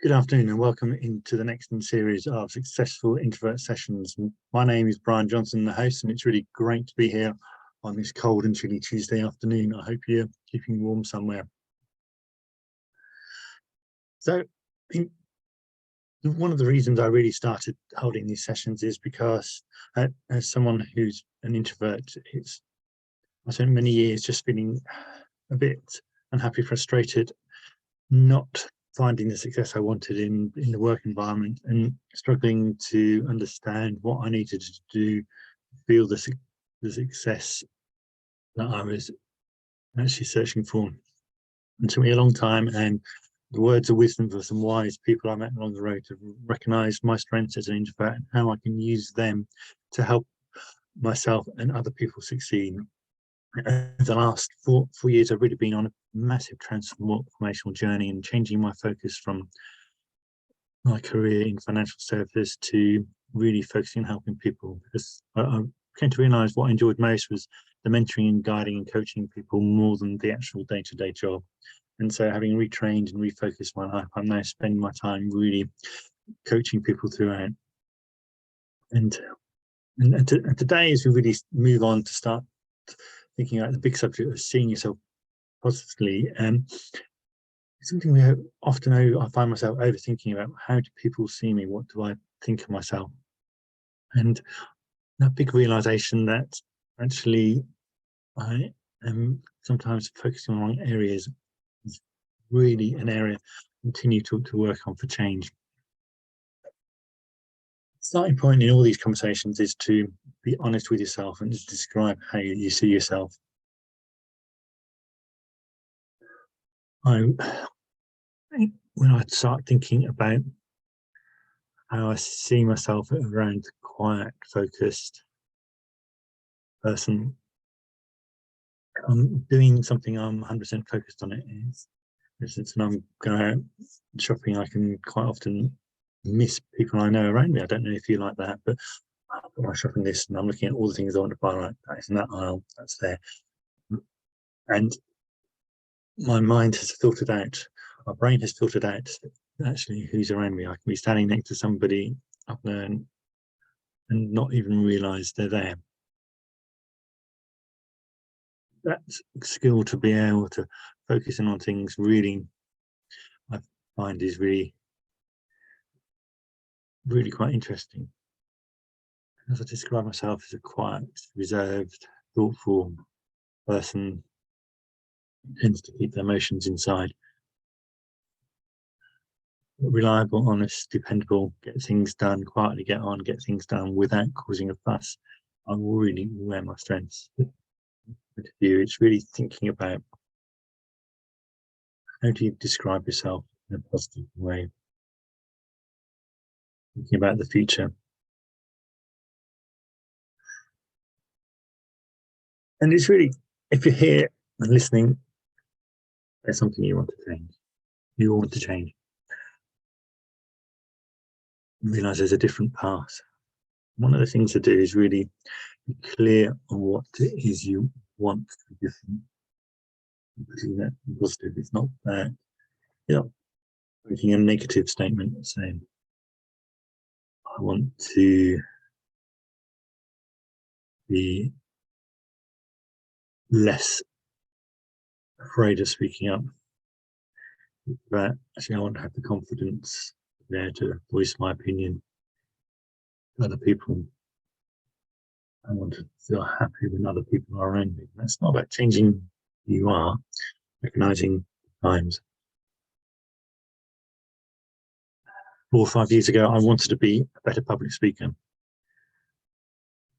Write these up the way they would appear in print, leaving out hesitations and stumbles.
Good afternoon and welcome into the next in series of Successful Introvert Sessions. My name is Brian Johnson, the host, and it's really great to be here on this cold and chilly Tuesday afternoon. I hope you're keeping warm somewhere. So one of the reasons I really started holding these sessions is because as someone who's an introvert, I spent many years just feeling a bit unhappy, frustrated, not finding the success I wanted in the work environment, and struggling to understand what I needed to do to feel the success that I was actually searching for. And it took me a long time, and the words of wisdom for some wise people I met along the road to recognise my strengths as an introvert and how I can use them to help myself and other people succeed. The last four years I've really been on a massive transformational journey and changing my focus from my career in financial services to really focusing on helping people, because I came to realise what I enjoyed most was the mentoring and guiding and coaching people more than the actual day-to-day job. And so, having retrained and refocused my life, I'm now spending my time really coaching people throughout. And today, as we really move on to start thinking about the big subject of seeing yourself positively, something I find myself overthinking about. How do people see me? What do I think of myself? And that big realization that actually I am sometimes focusing on wrong areas is really an area I continue to work on for change. Starting point in all these conversations is to be honest with yourself and just describe how you see yourself. When I start thinking about how I see myself around a quiet, focused person, I'm doing something I'm 100% focused on. It is, for instance, when I'm going out shopping, I can quite often miss people I know around me. I don't know if you like that, but I've got my shopping list and I'm looking at all the things I want to buy. Right, that's in that aisle, that's there, and my mind has filtered out, my brain has filtered out actually who's around me. I can be standing next to somebody up there and not even realise they're there. That skill to be able to focus in on things really, I find, is really quite interesting. As I describe myself as a quiet, reserved, thoughtful person who tends to keep their emotions inside. Reliable, honest, dependable, get things done, quietly get on, get things done without causing a fuss. I really wear my strengths. With you, it's really thinking about how do you describe yourself in a positive way, thinking about the future. And it's really, if you're here and listening, there's something you want to change. You want to change. Realise there's a different path. One of the things to do is really be clear on what it is you want to be different. Putting that positive, it's not bad. You know, making a negative statement saying, I want to be less afraid of speaking up. But actually, I want to have the confidence there to voice my opinion to other people. I want to feel happy when other people are around me. That's not about changing who you are, recognizing times. 4 or 5 years ago, I wanted to be a better public speaker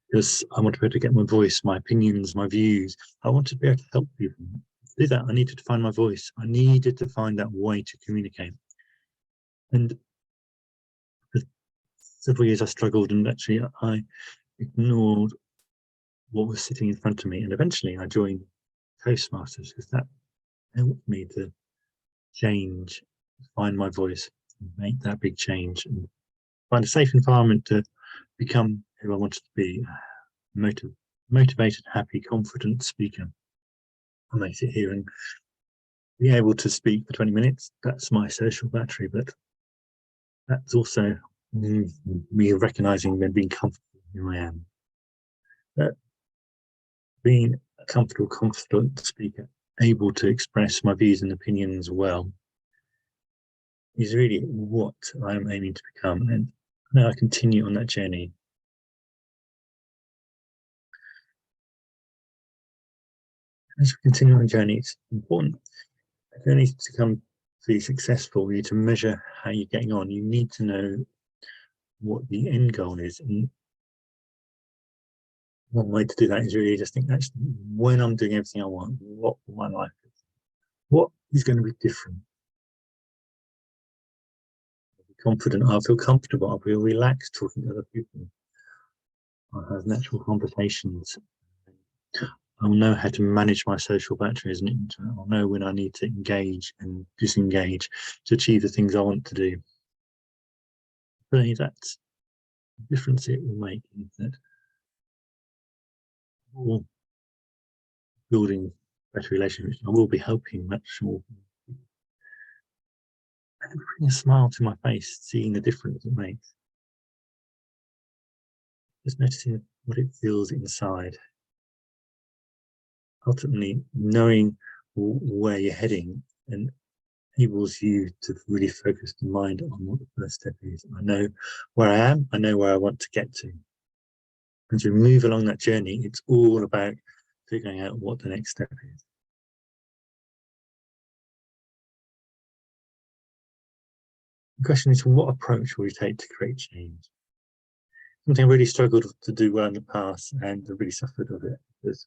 because I wanted to be able to get my voice, my opinions, my views. I wanted to be able to help people. To do that, I needed to find my voice. I needed to find that way to communicate. And for several years, I struggled, and actually, I ignored what was sitting in front of me. And eventually, I joined Toastmasters because that helped me to change, find my voice, make that big change, and find a safe environment to become who I wanted to be, a motivated, happy, confident speaker. I made it here and be able to speak for 20 minutes. That's my social battery, but That's also me recognizing and being comfortable who I am. That being a comfortable, confident speaker, able to express my views and opinions well, is really what I'm aiming to become. And now I continue on that journey. As we continue on the journey, it's important. If you need to become really successful, you need to measure how you're getting on. You need to know what the end goal is. And one way to do that is really just think, actually, when I'm doing everything I want, what my life is, what is going to be different? I'll be confident, I'll feel comfortable, I'll feel relaxed talking to other people. I'll have natural conversations. I'll know how to manage my social batteries and internet. I'll know when I need to engage and disengage to achieve the things I want to do. For me, that's the difference it will make, is that all building better relationships. I will be helping much more. And bring a smile to my face, seeing the difference it makes. Just noticing what it feels inside. Ultimately, knowing where you're heading and enables you to really focus the mind on what the first step is. I know where I am, I know where I want to get to. As we move along that journey, it's all about figuring out what the next step is. The question is, what approach will you take to create change? Something I really struggled to do well in the past, and I really suffered of it, was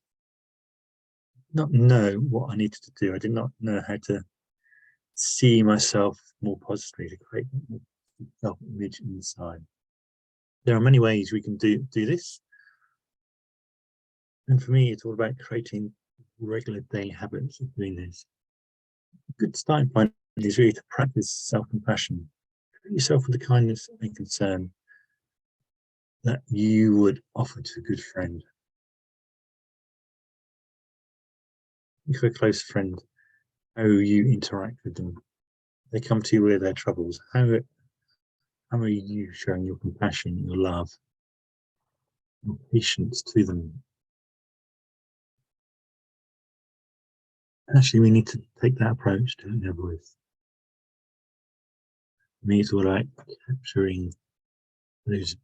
not know what I needed to do. I did not know how to see myself more positively, to create more self-image inside. There are many ways we can do this. And for me, it's all about creating regular daily habits of doing this. A good starting point is really to practice self-compassion. Treat yourself with the kindness and concern that you would offer to a good friend. If a close friend, how you interact with them. They come to you with their troubles. How are you showing your compassion, your love, your patience to them? Actually, we need to take that approach to their voice. For me, it's all about capturing those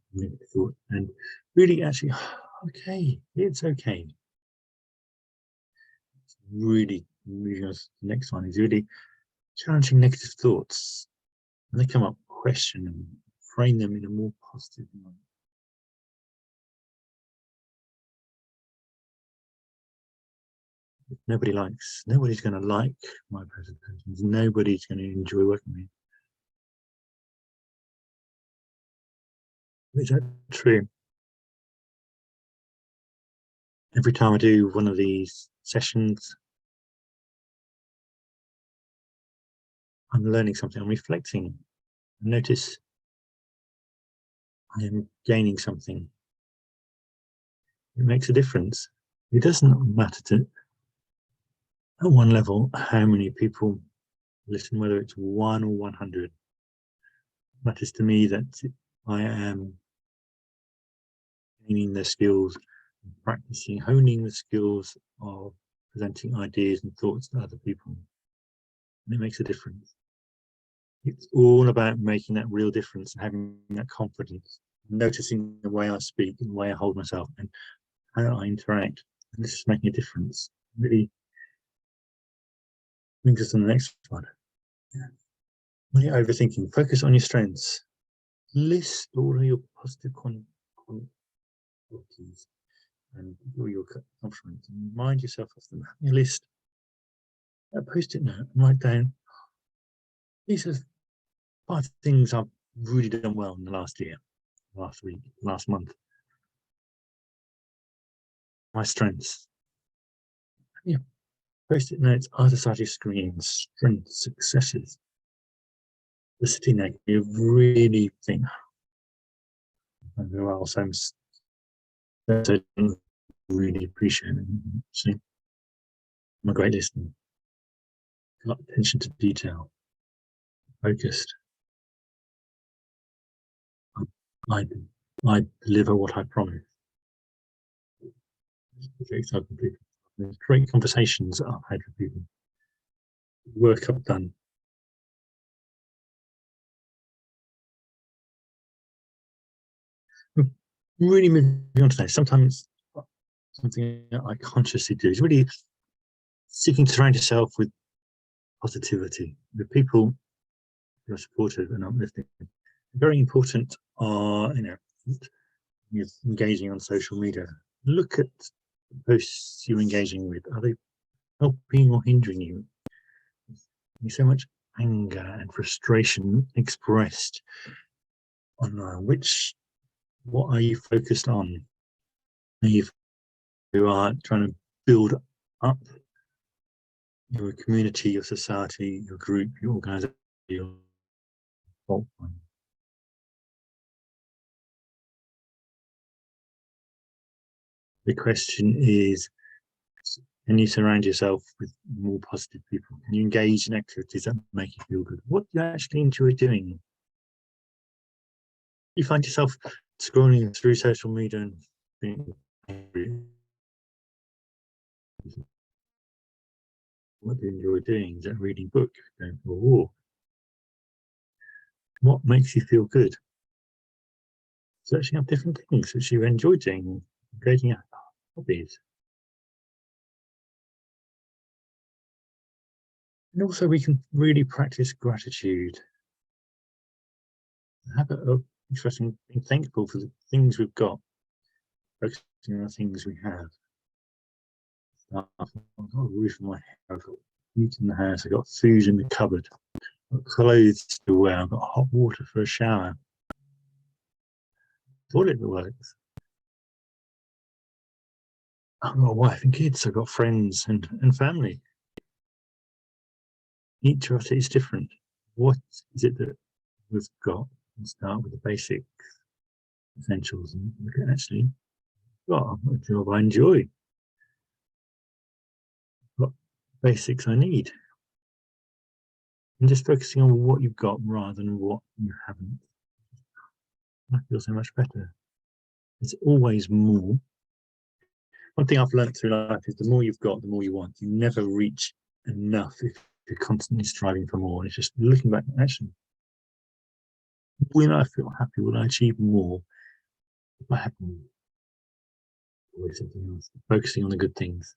thoughts and really actually, okay, it's okay. It's really moving on to the next one is really challenging negative thoughts. When they come up, question them, frame them in a more positive manner. Nobody's going to like my presentations. Nobody's going to enjoy working with me. Is that true? Every time I do one of these sessions, I'm learning something, I'm reflecting. I notice I am gaining something. It makes a difference. It doesn't matter to, at one level, how many people listen, whether it's 1 or 100. It matters to me that I am gaining the skills, practicing, honing the skills of presenting ideas and thoughts to other people. And it makes a difference. It's all about making that real difference and having that confidence, noticing the way I speak and the way I hold myself and how I interact. And this is making a difference. Really brings us to the next one. Yeah. When you're overthinking, focus on your strengths. List all of your positive qualities and all your accomplishments. And remind yourself of them. Have a list, a post-it note, and write down, these are 5 things I've really done well in the last year, last week, last month. My strengths. Yeah. Post-it notes either side of your screen, strengths, successes. The sitting there, you really think, well, so really appreciate it. See, I'm a great listener. Got attention to detail, focused. I deliver what I promise. Projects I've completed. There's great conversations I've had with people. Work I've done. Really moving on today. Sometimes something that I consciously do is really seeking to surround yourself with positivity, with people who are supportive and uplifting. Very important are, you're engaging on social media. Look at the posts you're engaging with. Are they helping or hindering you? There's so much anger and frustration expressed online. What are you focused on? You are trying to build up your community, your society, your group, your organization, your fault line. The question is, can you surround yourself with more positive people? Can you engage in activities that make you feel good? What do you actually enjoy doing? You find yourself scrolling through social media and being angry. What do you enjoy doing? Is that reading a book, going for a walk? What makes you feel good? Searching up different things which you enjoy doing, engaging in hobbies. And also we can really practice gratitude. The habit of being thankful for the things we've got, focusing on the things we have. I've got a roof on my head, I've got heat in the house, I've got food in the cupboard, I've got clothes to wear, I've got hot water for a shower. Toilet that works. I've got a wife and kids, I've got friends and family. Each of us is different. What is it that we've got? And start with the basic essentials and look at actually, well, I've got a job I enjoy. What basics I need. And just focusing on what you've got rather than what you haven't. I feel so much better. It's always more. One thing I've learned through life is the more you've got, the more you want. You never reach enough if you're constantly striving for more. It's just looking back, actually, will I feel happy? Will I achieve more if I have more? Always something else. Focusing on the good things.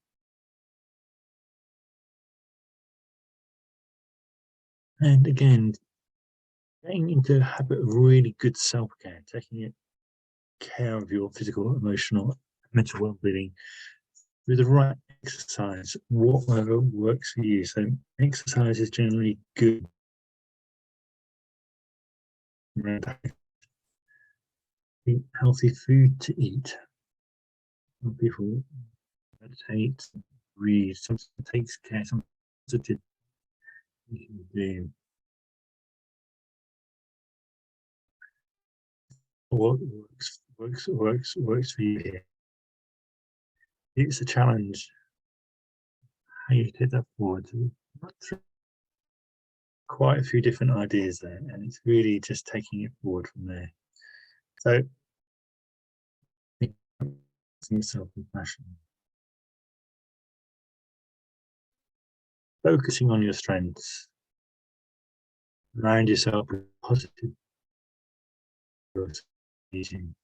And again, getting into a habit of really good self-care, taking care of your physical, emotional, mental well-being with the right exercise, whatever works for you. So exercise is generally good. Eat healthy food to eat. Some people meditate, breathe, some takes care, some do. What works for you here. It's a challenge. How you take that forward. Quite a few different ideas there, and it's really just taking it forward from there. So, self-compassion, focusing on your strengths, surround yourself with positive eating,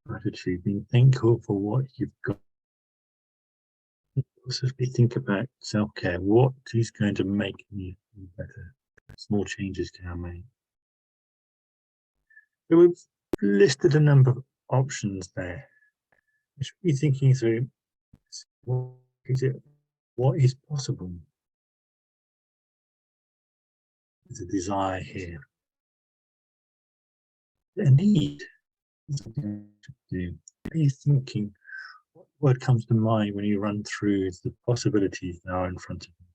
gratitude, being thankful for what you've got. Also, think about self-care. What is going to make me feel better? Small changes can I make? So we've listed a number of options there. You should be thinking through what is it? What is possible? There's a desire here. A need. Something to do. Are you thinking? What word comes to mind when you run through the possibilities that are in front of you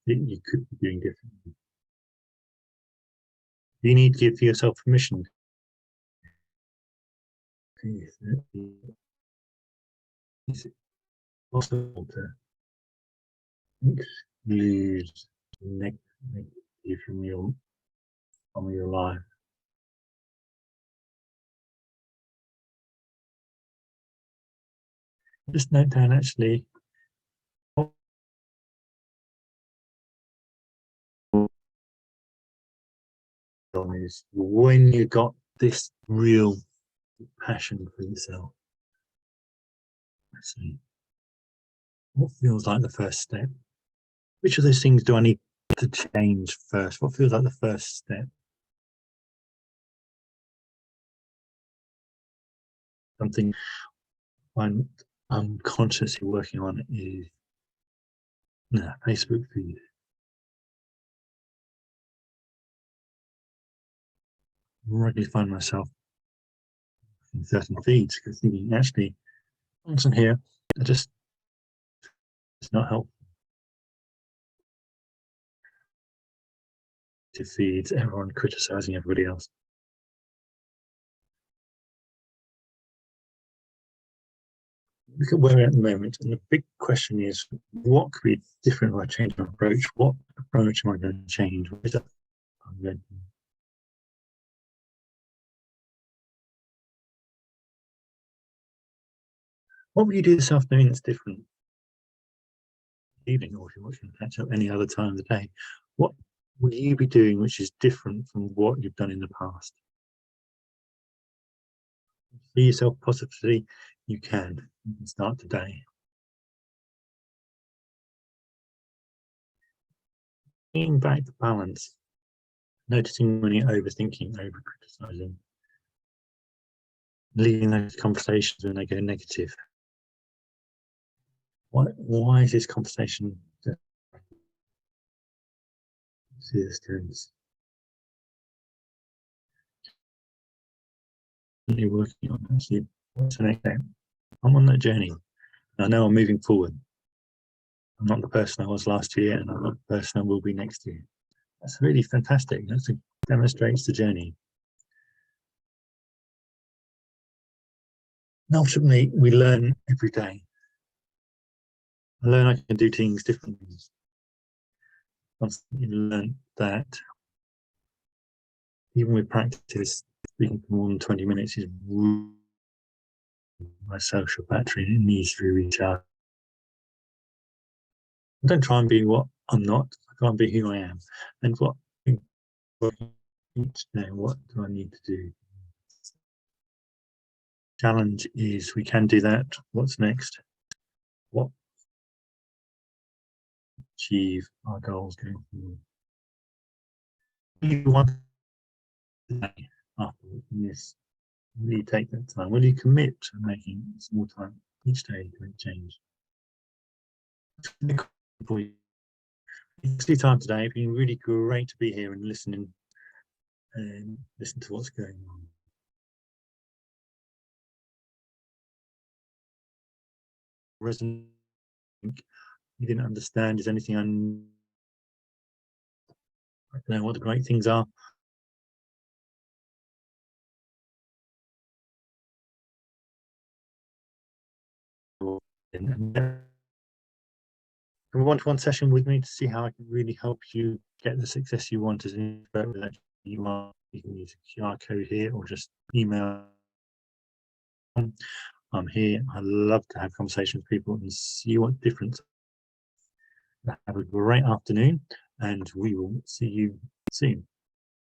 that you could be doing differently? You need to give yourself permission. Is it possible to exclude negativity from your life? Just note down actually what is when you got this real passion for yourself. Let's see. What feels like the first step? Which of those things do I need to change first? What feels like the first step? Something I'm consciously working on is Facebook feed. I regularly find myself in certain feeds because thinking actually, once I'm here, it's not helpful. To feeds, everyone criticizing everybody else. Look at where we're at the moment, and the big question is, what could be different if I change my approach? What approach am I going to change? What is that I'm going to... What will you do this afternoon that's different? Evening, or if you're watching catch up any other time of the day, what will you be doing which is different from what you've done in the past? See yourself positively, you can start today. Bringing back the balance, noticing when you're overthinking, over criticizing, leaving those conversations when they go negative. Why is this conversation working on? Actually, what's the next step? I'm on that journey. I know I'm moving forward. I'm not the person I was last year, and I'm not the person I will be next year. That's really fantastic. That demonstrates the journey. And ultimately, we learn every day. I learn I can do things differently. Constantly learn that even with practice, speaking for more than 20 minutes is my social battery. It needs to be recharged. I don't try and be what I'm not. I try and be who I am. And what each day, what do I need to do? Challenge is we can do that. What's next? What achieve our goals going forward? You want after this, will you take that time? Will you commit to making small time each day to make change? It's your time today. It's been really great to be here and listening and listen to what's going on. Resonate. You didn't understand. Is anything I don't know what the great things are? Come one-to-one session with me to see how I can really help you get the success you want as an introvert. You can use a QR code here or just email. I'm here. I love to have conversations with people and see what difference. Have a great afternoon, and we will see you soon.